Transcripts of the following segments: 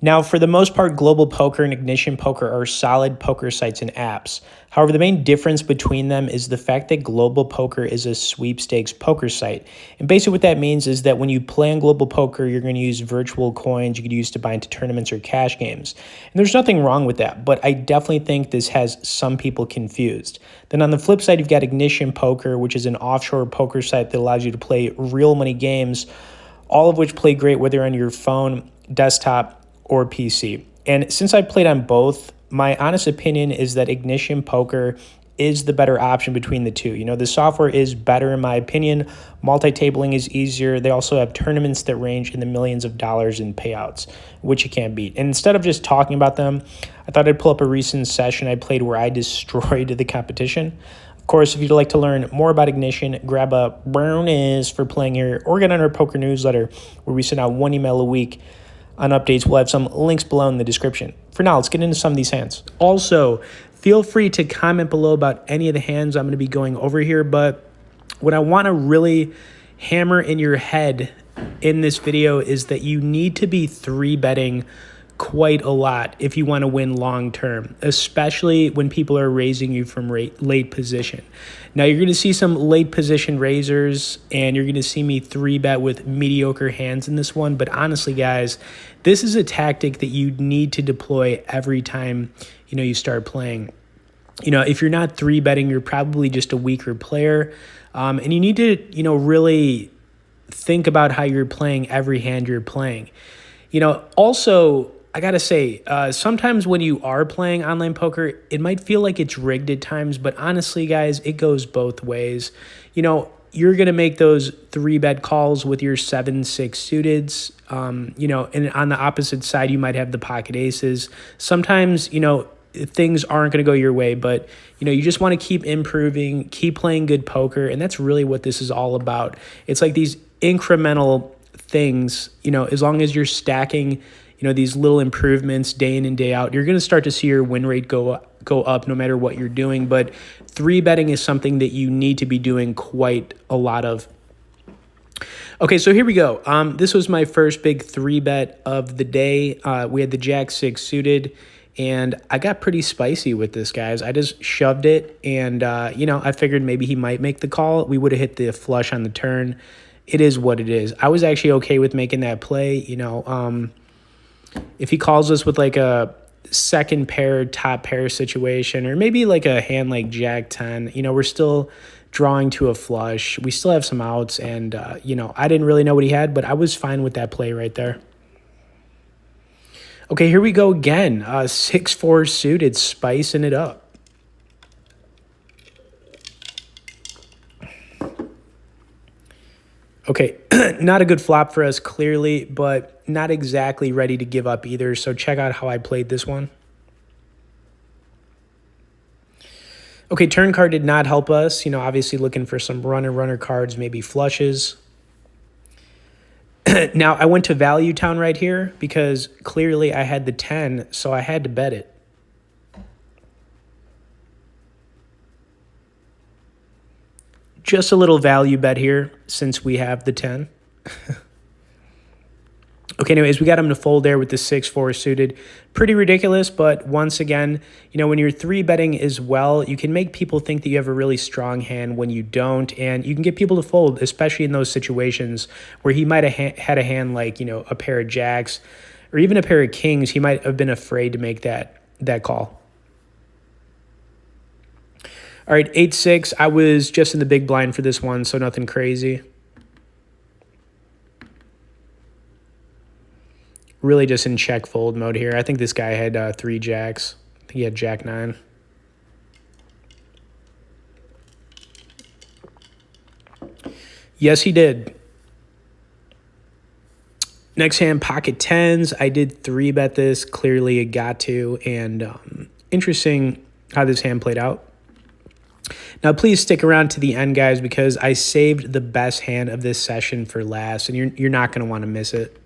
Now, for the most part, Global Poker and Ignition Poker are solid poker sites and apps. However, the main difference between them is the fact that Global Poker is a sweepstakes poker site. And basically what that means is that when you play on Global Poker, you're going to use virtual coins you could use to buy into tournaments or cash games. And there's nothing wrong with that, but I definitely think this has some people confused. Then on the flip side, you've got Ignition Poker, which is an offshore poker site that allows you to play real money games, all of which play great whether on your phone, desktop, or PC. And since I played on both, my honest opinion is that Ignition Poker is the better option between the two. You know, the software is better in my opinion. Multi-tabling is easier. They also have tournaments that range in the millions of dollars in payouts, which you can't beat. And instead of just talking about them, I thought I'd pull up a recent session I played where I destroyed the competition. Of course, if you'd like to learn more about Ignition, grab a bonus for playing here or get on our poker newsletter where we send out one email a week on updates. We'll have some links below in the description. For now, let's get into some of these hands. Also, feel free to comment below about any of the hands I'm going to be going over here, but what I want to really hammer in your head in this video is that you need to be 3-betting quite a lot if you want to win long term, especially when people are raising you from late position. Now you're going to see some late position raisers and you're going to see me 3-bet with mediocre hands in this one, but honestly guys, this is a tactic that you need to deploy every time you start playing. If you're not 3-betting, you're probably just a weaker player, and you need to really think about how you're playing every hand you're playing. Also, I gotta say, sometimes when you are playing online poker, it might feel like it's rigged at times, but honestly, guys, it goes both ways. You're gonna make those 3-bet calls with your 7-6 suiteds, and on the opposite side, you might have the pocket aces. Sometimes, things aren't gonna go your way, but you just want to keep improving, keep playing good poker, and that's really what this is all about. It's like these incremental things, as long as you're stacking these little improvements day in and day out, you're going to start to see your win rate go up no matter what you're doing. But 3-betting is something that you need to be doing quite a lot of. Okay, so here we go. This was my first big 3-bet of the day. We had the Jack-6 suited, and I got pretty spicy with this, guys. I just shoved it, and I figured maybe he might make the call. We would have hit the flush on the turn. It is what it is. I was actually okay with making that play. If he calls us with like a second pair, top pair situation, or maybe like a hand like Jack-10, we're still drawing to a flush. We still have some outs, and, I didn't really know what he had, but I was fine with that play right there. Okay, here we go again. 6-4 suited, spicing it up. Okay, not a good flop for us, clearly, but not exactly ready to give up either. So check out how I played this one. Okay, turn card did not help us. Obviously looking for some runner cards, maybe flushes. Now, I went to Value Town right here because clearly I had the 10, so I had to bet it. Just a little value bet here since we have the 10. Okay, anyways, we got him to fold there with the 6-4 suited. Pretty ridiculous, but once again, when you're 3-betting as well, you can make people think that you have a really strong hand when you don't, and you can get people to fold, especially in those situations where he might have had a hand like, a pair of jacks or even a pair of kings. He might have been afraid to make that call. All right, 8-6. I was just in the big blind for this one, so nothing crazy. Really just in check fold mode here. I think this guy had 3 jacks. I think he had Jack-9. Yes, he did. Next hand, pocket 10s. I did 3-bet this. Clearly, it got to. And interesting how this hand played out. Now, please stick around to the end, guys, because I saved the best hand of this session for last, and you're not going to want to miss it.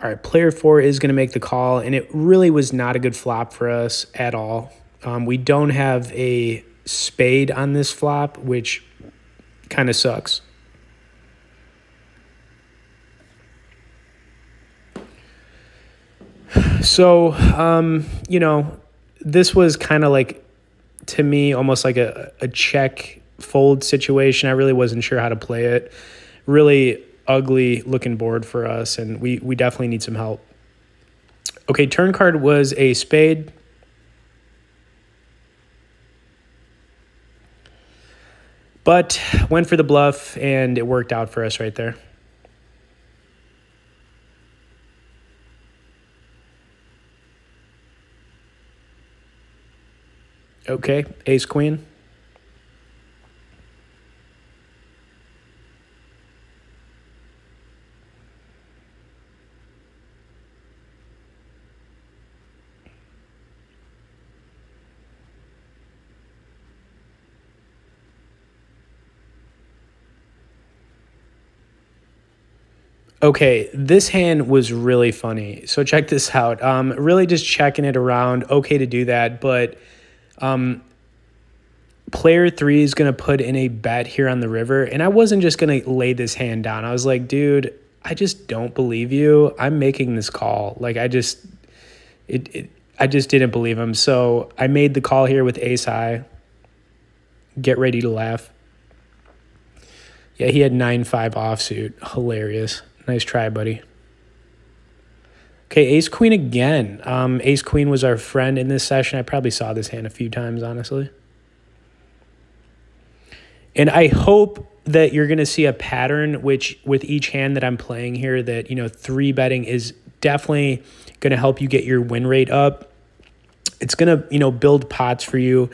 All right, player 4 is going to make the call, and it really was not a good flop for us at all. We don't have a spade on this flop, which Kind of sucks. So, this was kind of like, to me, almost like a check fold situation. I really wasn't sure how to play it. Really ugly looking board for us, and we definitely need some help. Okay, turn card was a spade. But went for the bluff, and it worked out for us right there. Okay, ace queen. Okay, this hand was really funny. So check this out. Really just checking it around. Okay to do that, but player 3 is going to put in a bet here on the river, and I wasn't just going to lay this hand down. I was like, dude, I just don't believe you. I'm making this call. Like, I just didn't believe him. So I made the call here with ace high. Get ready to laugh. Yeah, he had 9-5 offsuit. Hilarious. Nice try, buddy. Okay, ace queen again. Ace queen was our friend in this session. I probably saw this hand a few times, honestly. And I hope that you're going to see a pattern, which with each hand that I'm playing here, that, 3-betting is definitely going to help you get your win rate up. It's going to, build pots for you.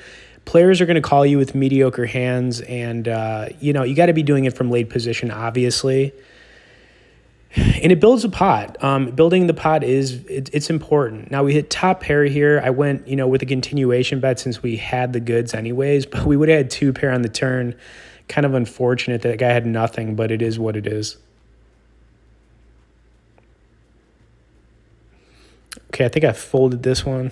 Players are going to call you with mediocre hands, and, you got to be doing it from late position, obviously. And it builds a pot. Building the pot it's important. Now we hit top pair here. I went, with a continuation bet since we had the goods anyways, but we would have had 2 pair on the turn. Kind of unfortunate that guy had nothing, but it is what it is. Okay, I think I folded this one.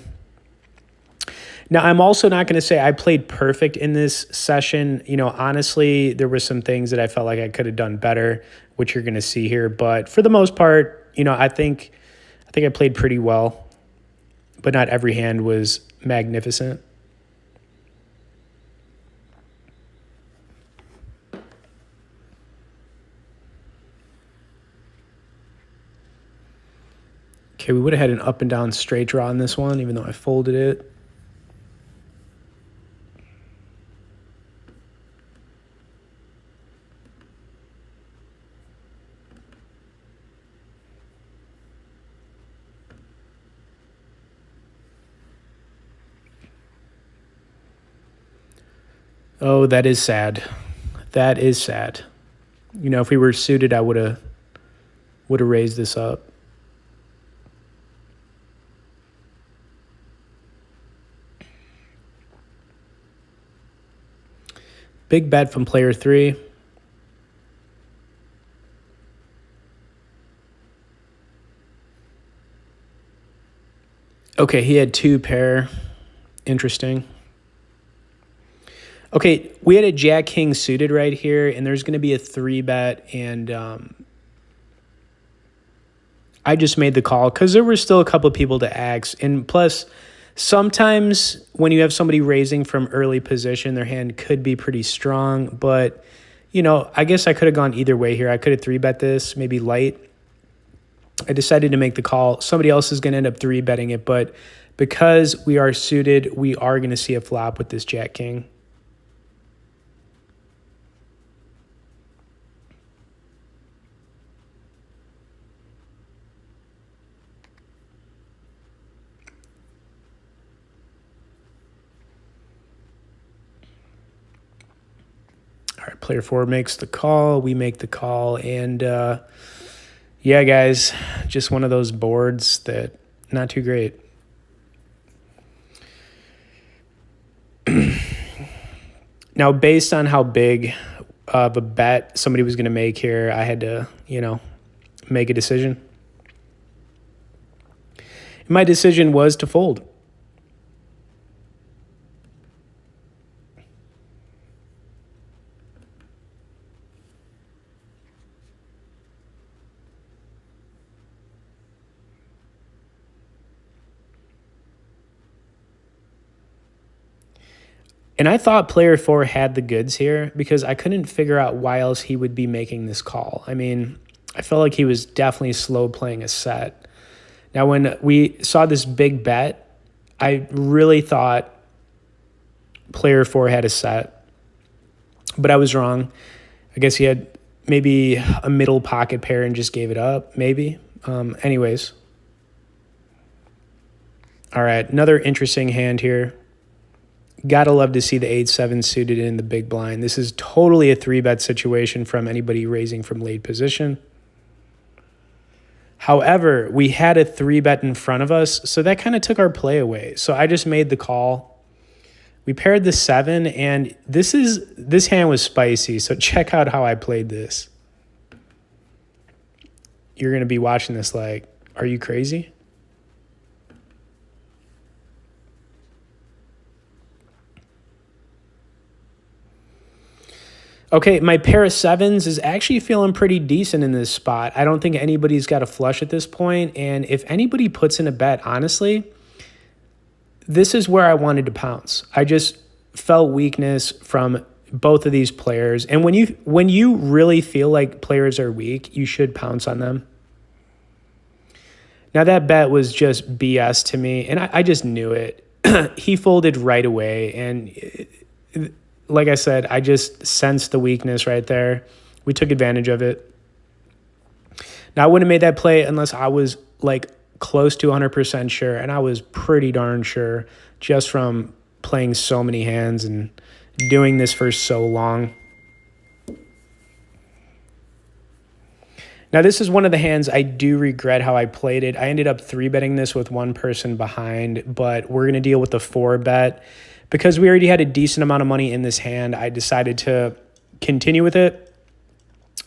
Now, I'm also not going to say I played perfect in this session. Honestly, there were some things that I felt like I could have done better, which you're going to see here. But for the most part, I think I played pretty well, but not every hand was magnificent. Okay, we would have had an up and down straight draw on this one, even though I folded it. Oh, that is sad. That is sad. If we were suited, I would have raised this up. Big bet from player 3. Okay, he had 2 pair. Interesting. Okay, we had a jack king suited right here, and there's going to be a 3-bet, and I just made the call because there were still a couple of people to ask. And plus, sometimes when you have somebody raising from early position, their hand could be pretty strong. But, I guess I could have gone either way here. I could have 3-bet this, maybe light. I decided to make the call. Somebody else is going to end up 3-betting it, but because we are suited, we are going to see a flop with this jack king. All right, player 4 makes the call. We make the call. And, yeah, guys, just one of those boards that not too great. Now, based on how big of a bet somebody was going to make here, I had to, make a decision. And my decision was to fold. And I thought player 4 had the goods here because I couldn't figure out why else he would be making this call. I mean, I felt like he was definitely slow playing a set. Now, when we saw this big bet, I really thought player 4 had a set, but I was wrong. I guess he had maybe a middle pocket pair and just gave it up, maybe. Anyways. All right, another interesting hand here. Gotta love to see the 8-7 suited in the big blind. This is totally a 3-bet situation from anybody raising from late position. However, we had a 3-bet in front of us, so that kind of took our play away. So I just made the call. We paired the 7, and this hand was spicy, so check out how I played this. You're going to be watching this like, are you crazy? Okay, my pair of 7s is actually feeling pretty decent in this spot. I don't think anybody's got a flush at this point, and if anybody puts in a bet, honestly, this is where I wanted to pounce. I just felt weakness from both of these players, and when you really feel like players are weak, you should pounce on them. Now that bet was just BS to me, and I just knew it. He folded right away, and like I said, I just sensed the weakness right there. We took advantage of it. Now, I wouldn't have made that play unless I was like close to 100% sure, and I was pretty darn sure just from playing so many hands and doing this for so long. Now, this is one of the hands I do regret how I played it. I ended up 3-betting this with one person behind, but we're going to deal with the 4-bet. Because we already had a decent amount of money in this hand, I decided to continue with it.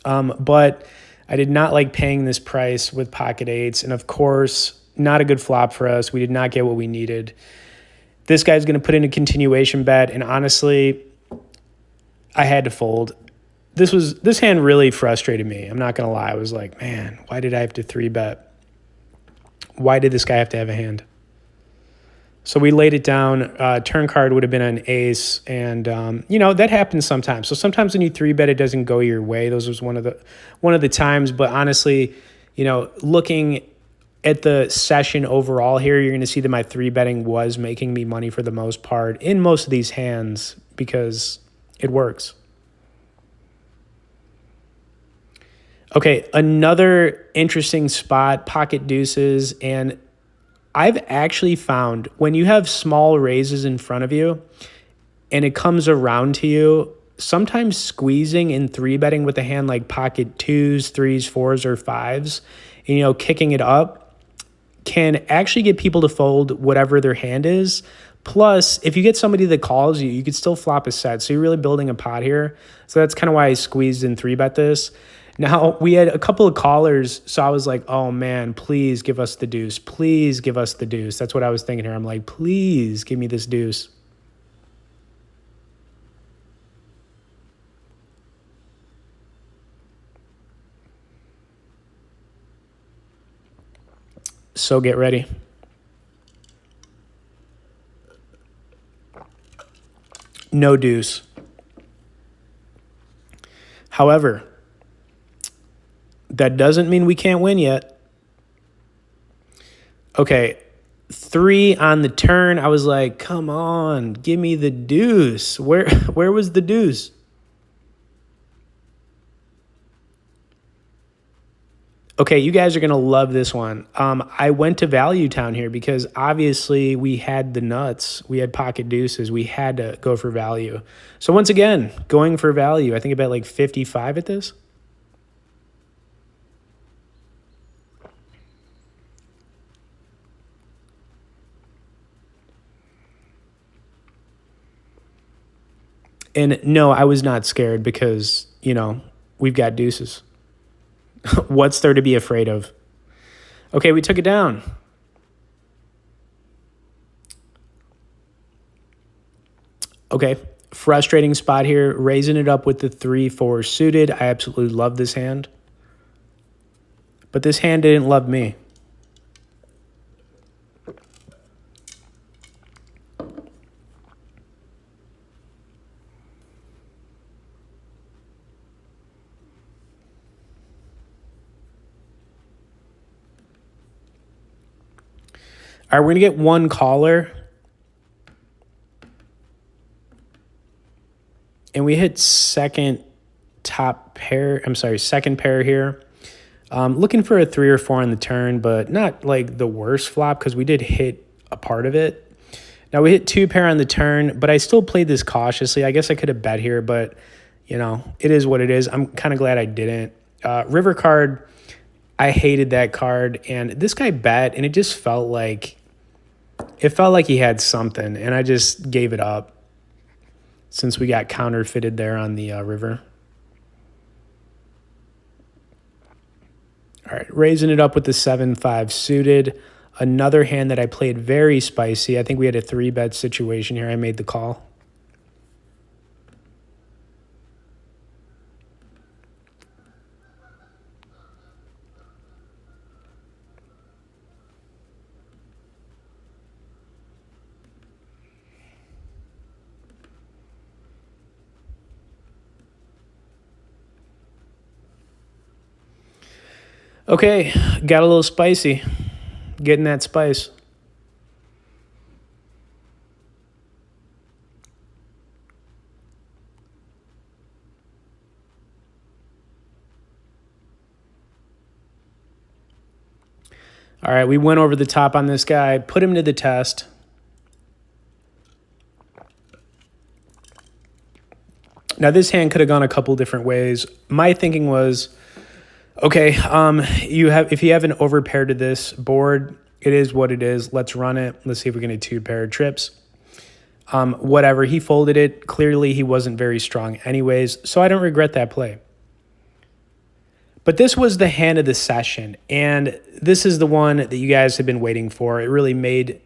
But I did not like paying this price with pocket 8s. And of course, not a good flop for us. We did not get what we needed. This guy's going to put in a continuation bet. And honestly, I had to fold. This hand really frustrated me. I'm not going to lie. I was like, man, why did I have to 3-bet? Why did this guy have to have a hand? So we laid it down. Turn card would have been an ace, and that happens sometimes. So sometimes when you 3-bet, it doesn't go your way. Those was one of the times. But honestly, looking at the session overall here, you're going to see that my 3-betting was making me money for the most part in most of these hands because it works. Okay, another interesting spot, pocket deuces, and I've actually found when you have small raises in front of you and it comes around to you, sometimes squeezing and 3-betting with a hand like pocket 2s, 3s, 4s, or 5s, and, kicking it up can actually get people to fold whatever their hand is. Plus, if you get somebody that calls you, you could still flop a set. So you're really building a pot here. So that's kind of why I squeezed and 3-bet this. Now, we had a couple of callers, so I was like, oh, man, please give us the deuce. Please give us the deuce. That's what I was thinking here. I'm like, please give me this deuce. So get ready. No deuce. However, that doesn't mean we can't win yet. Okay, 3 on the turn. I was like, come on, give me the deuce. Where was the deuce? Okay, you guys are going to love this one. I went to Value Town here because obviously we had the nuts. We had pocket deuces. We had to go for value. So once again, going for value. I think about like 55 at this. And no, I was not scared because, we've got deuces. What's there to be afraid of? Okay, we took it down. Okay, frustrating spot here. Raising it up with the 3-4 suited. I absolutely love this hand. But this hand didn't love me. All right, we're going to get one caller. And we hit second pair here. Looking for a 3 or 4 on the turn, but not like the worst flop because we did hit a part of it. Now we hit 2 pair on the turn, but I still played this cautiously. I guess I could have bet here, but you know, it is what it is. I'm kind of glad I didn't. River card, I hated that card, and this guy bet, and it just felt like he had something, and I just gave it up since we got counterfeited there on the river. All right, raising it up with the 7-5 suited. Another hand that I played very spicy. I think we had a 3-bet situation here. I made the call. Okay, got a little spicy. Getting that spice. All right, we went over the top on this guy, put him to the test. Now, this hand could have gone a couple different ways. My thinking was, okay, if you have an overpair to this board, it is what it is. Let's run it. Let's see if we can get 2 pair of trips. Whatever, he folded it. Clearly, he wasn't very strong anyways, so I don't regret that play. But this was the hand of the session, and this is the one that you guys have been waiting for. It really made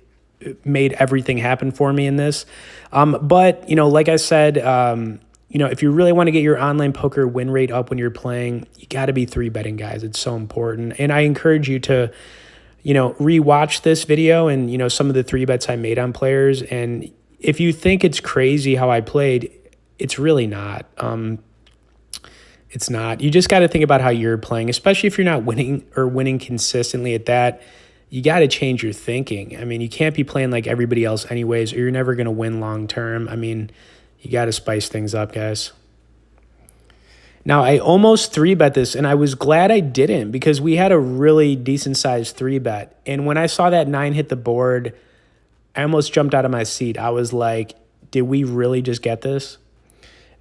everything happen for me in this. But, you know, like I said, you know, if you really want to get your online poker win rate up when you're playing, you got to be 3-betting, guys. It's so important. And I encourage you to, you know, rewatch this video and, you know, some of the 3-bets I made on players. And if you think it's crazy how I played, it's really not. It's not. You just got to think about how you're playing, especially if you're not winning consistently at that. You got to change your thinking. I mean, you can't be playing like everybody else anyways, or you're never going to win long term. I mean, you got to spice things up, guys. Now, I almost 3-bet this, and I was glad I didn't because we had a really decent-sized 3-bet. And when I saw that 9 hit the board, I almost jumped out of my seat. I was like, did we really just get this?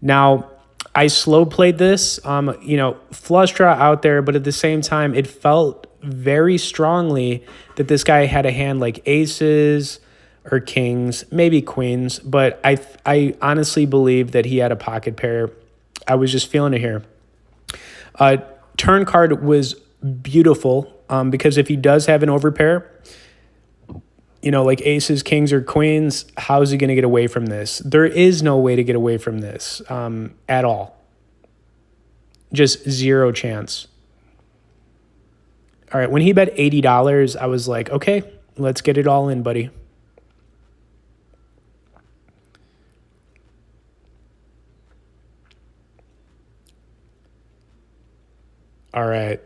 Now, I slow played this, you know, flush draw out there, but at the same time, it felt very strongly that this guy had a hand like aces or kings, maybe queens, but I honestly believe that he had a pocket pair. I was just feeling it here. Turn card was beautiful because if he does have an overpair, you know, like aces, kings, or queens, how is he going to get away from this? There is no way to get away from this at all. Just zero chance. All right, when he bet $80, I was like, okay, let's get it all in, buddy. All right.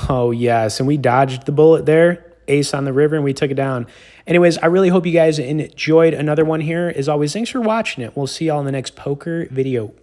Oh, yes, and we dodged the bullet there. Ace on the river, and we took it down. Anyways, I really hope you guys enjoyed another one here. As always, thanks for watching it. We'll see y'all in the next poker video.